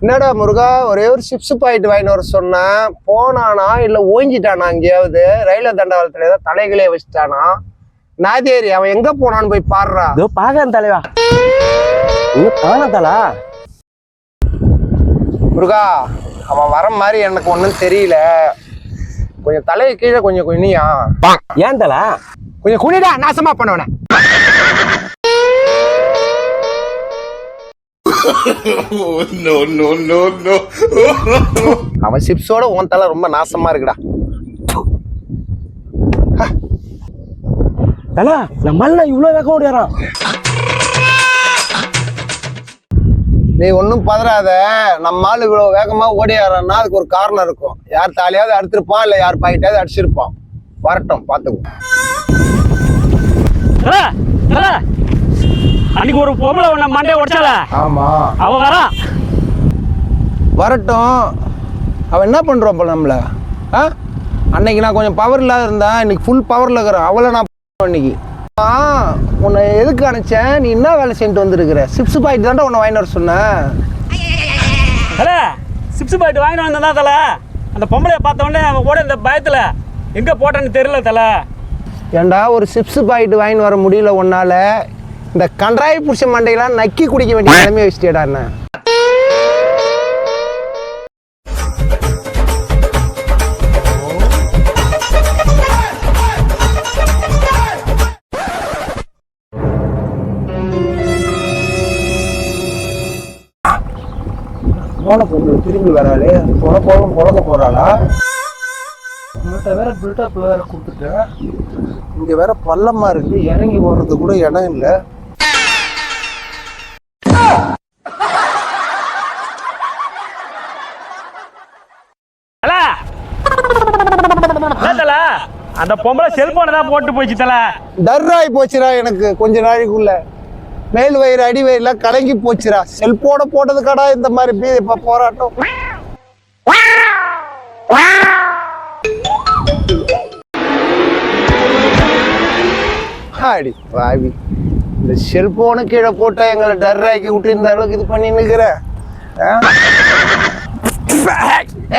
என்னடா முருகா, ஒரே ஒரு சிப்ஸ் பாயிண்ட் வாங்கிட்டு வர சொன்னேன். போனானா இல்ல ஓஞ்சிட்டானா? அங்கேயாவது ரயில்வே தண்டவாளத்துல ஏதாவது தலைகளே வச்சுட்டானா? நாதேரி அவன் எங்க போனான்னு போய் பாடுறா. இதோ பாக்கறேன் தலைவா. தலா முருகா, அவன் வர மாதிரி எனக்கு ஒன்றும் தெரியல. கொஞ்சம் தலையை கீழே கொஞ்சம் குனியா. ஏன் தல? கொஞ்சம் குனிடா, நாசமா பண்ணவன. அவன் சிப்ஸோட உன் தலை ரொம்ப நாசமா இருக்குடா. தல நம்மள இவ்வளவு வேகம் ஓடிறான். நீ ஒன்னும் பதறாத. நம்ம ஆளு இவ்வளவு வேகமா ஓடியாரான்னா அதுக்கு ஒரு காரணம் இருக்கும். யார் தாலியாவது அடிச்சிருப்பான், இல்ல யார் பாயிட்டாவது அடிச்சிருப்பான். வரட்டும், பாத்துக்கோ. அன்னைக்கு ஒரு பொம்பளை உன்னை மண்டே உடைச்சால. ஆமா, அவ வரா. வரட்டும். அவன் என்ன பண்றான் போல நம்மள? அன்னைக்கு நான் கொஞ்சம் பவர் இல்லாத இருந்தேன், இன்னைக்கு ஃபுல் பவர்ல இருக்கிறேன். அவளை நான் இன்னைக்கு உன்னை எதுக்கு அனுப்பிச்சேன்? நீ என்ன வேலை செஞ்சுட்டு வந்துருக்குற? சிப்ஸ் பாயிண்ட் தான்டா உன்னை வாங்கிட்டு வர சொன்னேன். சிப்ஸ் பாயிண்ட் வாங்கிட்டு வந்தா தல. அந்த பொம்பளைய பார்த்த உடனே அவன் ஓட இந்த பயத்துல எங்க போட்டான்னு தெரியல தல. ஏண்டா ஒரு சிப்ஸ் பாயிண்ட் வாங்கிட்டு வர முடியல உன்னால? இந்த கன்றாய் புருஷ மண்டையெல்லாம் நக்கி குடிக்க வேண்டிய நிலைமையை வச்சுட்டேடா. என்ன திரும்பி வராளே, பொழக்க போறாளா? வேற பில்டப் வேற கொடுத்துட்டேன். இங்க வேற பள்ளமா இருக்கு, இறங்கி போடுறது கூட இடம் இல்ல. அந்த பொம்பளை செல்போனை தான் போட்டு போச்சு தல. டர்ராய் போச்சுடா எனக்கு. கொஞ்ச நாளைக்குள்ள மேல் வயிறு அடி வயிறுலாம் கலங்கி போச்சுடா. செல்போனை போட்டதுக்காடா இந்த மாதிரி இப்ப போராட்டம். ஆடி வாவி, இந்த செல்போனு கீழே போட்டா எங்களை டர்ராக்கி விட்டு இந்த அளவுக்கு இது பண்ணி நிக்கிற.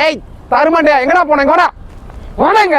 ஏய் தருமாண்டியா, எங்கடா போன? எங்கடா போனங்க?